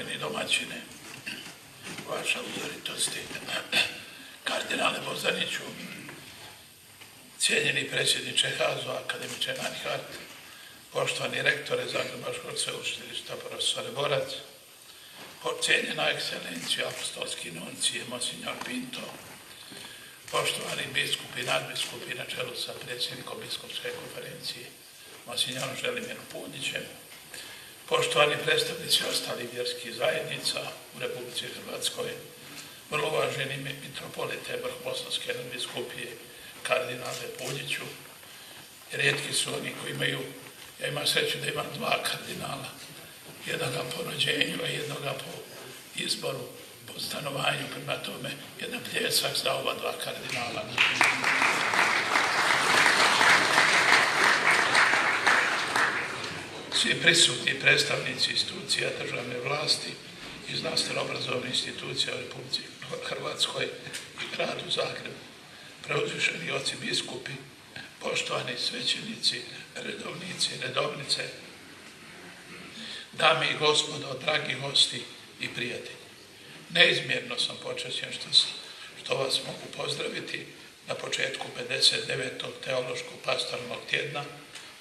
uvaženi domaćine, vaša uzoritosti, kardinale Bozaniću, cijenjeni predsjedniče HAZU, akademiče Manhart, poštovani rektore Zagrebačkog sveučilišta, profesore Borac, cijenjena ekscelencija apostolski nuncije, monsignor Pinto, poštovani biskupi i nadbiskupi na čelu sa predsjednikom biskupske konferencije, monsignorom Želimirom Punićem, poštovani predstavnici ostalih vjerskih zajednica u Republici Hrvatskoj, vrlo uvaženi mitropolite Vrhobosanske nadbiskupije, kardinale Puljiću. Rijetki su oni koji imaju, ja imam sreću da imam dva kardinala, jednoga po rođenju, a jednoga po izboru, po stanovanju, prema tome jedan pljesak za ova dva kardinala. Svi prisutni predstavnici institucija državne vlasti i znanstveno-obrazovne institucije u Republici Hrvatskoj i gradu Zagrebu, preuzvišeni oci biskupi, poštovani svećenici, redovnici, redovnice, dame i gospodo, dragi gosti i prijatelji. Neizmjerno sam počašćen što vas mogu pozdraviti na početku 59. teološkog pastornog tjedna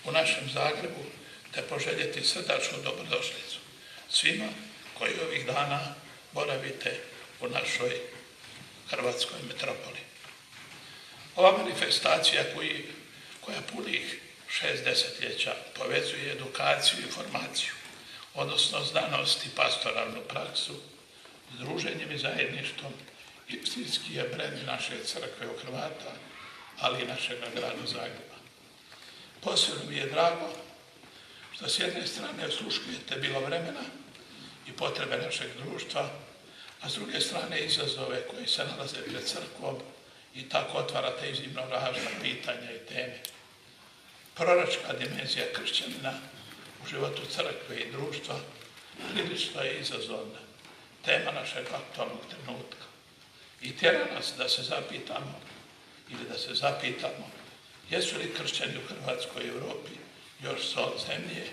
u našem Zagrebu, te poželjeti srdačnu dobrodošlicu svima koji ovih dana boravite u našoj hrvatskoj metropoli. Ova manifestacija koja punih 6 desetljeća povezuje edukaciju i formaciju, odnosno znanost i pastoralnu praksu, s druženjem i zajedništvom, istinski je brend naše crkve u Hrvata, ali i našeg grada Zagreba. Posebno mi je drago što s jedne strane osluškujete bilo vremena i potrebe našeg društva, a s druge strane izazove koji se nalaze pred crkvom i tako otvarate iznimno važna pitanja i teme. Proročka dimenzija kršćanina u životu crkve i društva prilično je izazovna, tema našeg aktualnog trenutka. I tjera nas da se zapitamo jesu li kršćani u Hrvatskoj i Europi još sol zemlje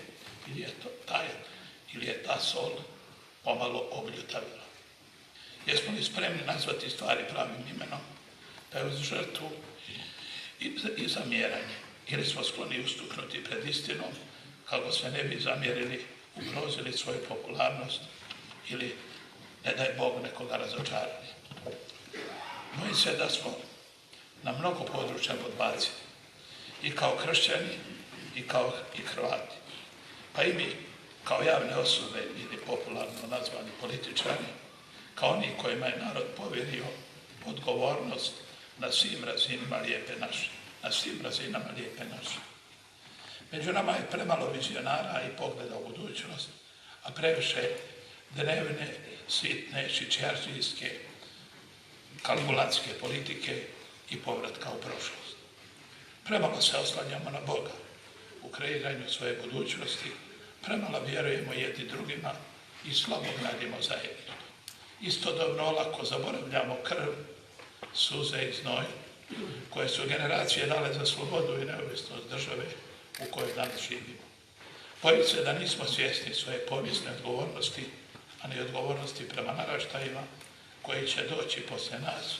ili je ta sol pomalo obljutavila. Jesmo li spremni nazvati stvari pravim imenom, pa je uz žrtvu i zamjeranje, ili smo skloni ustuknuti pred istinom kako se ne bi zamjerili, ugrozili svoju popularnost ili, ne daj Bog, nekoga razočarali. Bojim se da smo na mnogo područja podbacili, i kao kršćani i kao i Hrvati. Pa i mi, kao javne osobe ili popularno nazvani političari, kao oni kojima je narod povjerio odgovornost na svim razinama lijepe naše. Među nama je premalo vizionara i pogleda u budućnost, a previše dnevne, sitne, šičjaržijske, kalkulatske politike i povratka u prošlost. Premalo se oslanjamo na Boga u kreiranju svoje budućnosti, premalo vjerujemo jedni drugima i slabo gradimo zajedništvo. Istodobno olako zaboravljamo krv, suze i znoj koje su generacije dale za slobodu i neovisnost države u kojoj danas živimo. Bojim se da nismo svjesni svoje povijesne odgovornosti, a ni odgovornosti prema naraštajima koji će doći poslije nas.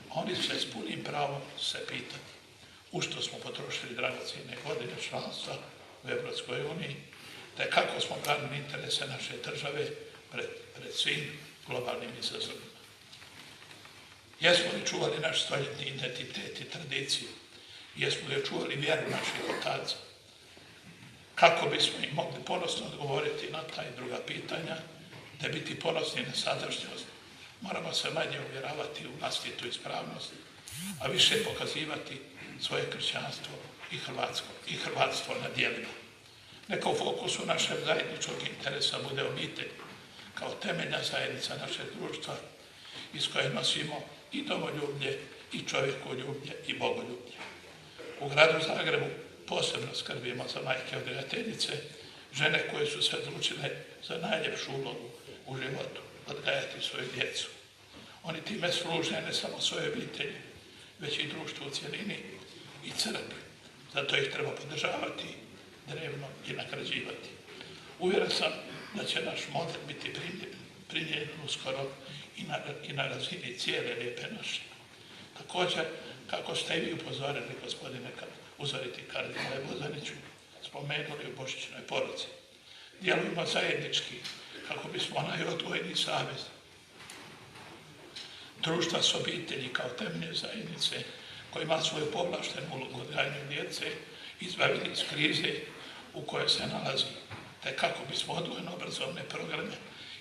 Oni se s punim pravom se pitati u što smo potrošili dragocjene godine članstva u Europskoj uniji, te kako smo branili interese naše države pred svim globalnim izazovima. Jesmo li čuvali naš stoljetni identitet i tradiciju? Jesmo li čuvali vjeru naših otaca? Kako bismo im mogli ponosno odgovoriti na ta i druga pitanja, te biti ponosni na sadašnjost, moramo se manje uvjeravati u vlastitu ispravnost, a više pokazivati svoje kršćanstvo i hrvatstvo na djelima. Neka u fokusu našeg zajedničkog interesa bude obitelj, kao temeljna zajednica našeg društva, iz koje nosimo i domoljublje, i čovjekoljublje, i bogoljublje. U gradu Zagrebu posebno skrbimo za majke odgajateljice, žene koje su se odlučile za najljepšu ulogu u životu, odgajati svoju djecu. Oni time služe ne samo svoje obitelji, već i društvu u cjelini i crkvi. Zato ih treba podržavati drevno i nagrađivati. Uvjeren sam da će naš model biti primjenjen uskoro i na razini cijele Lijepe naše. Također, kako ste i vi upozorili, gospodine uzoriti kardinale Bozaniću, spomenuli u Božićnoj poruci, djelujemo zajednički kako bismo onaj odgojni savez društva s obitelji kao temeljne zajednice koji ima svoju povlaštenu ulogu odgajanju djece izbavili iz krize u kojoj se nalazi, te kako bismo odgojno-obrazovne programe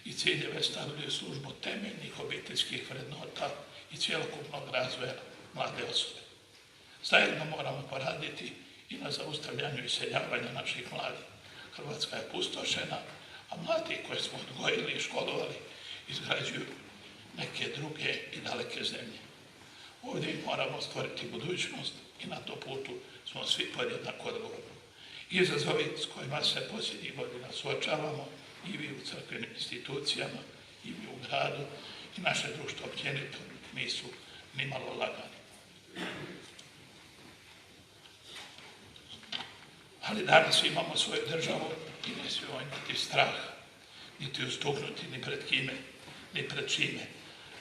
i ciljeve stavili u službu temeljnih obiteljskih vrednota i cjelokupnog razvoja mlade osobe. Zajedno moramo poraditi i na zaustavljanju iseljavanja naših mladih. Hrvatska je pustošena, a mladi koje smo odgojili i školovali izgrađuju neke druge i daleke zemlje. Ovdje moramo stvoriti budućnost i na to putu smo svi podjednako odgovorni. Izazovi s kojima se posljednjih godina suočavamo i vi u crkvenim institucijama, i vi u gradu, i naše društvo općenito nisu nimalo lagani. Ali danas imamo svoju državu i ne smijemo imati strah, niti ustuknuti ni pred kime, ni pred čime,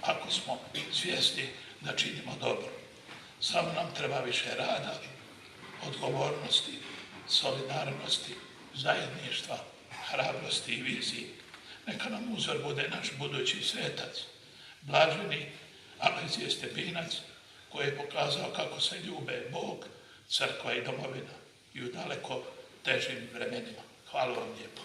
ako smo svjesni da činimo dobro. Samo nam treba više rada, odgovornosti, solidarnosti, zajedništva, hrabrosti i viziji. Neka nam uzor bude naš budući svetac, blaženi Alojzije Stepinac, koji je pokazao kako se ljube Bog, crkva i domovina i u daleko težim vremenima. Hvala vam lijepo.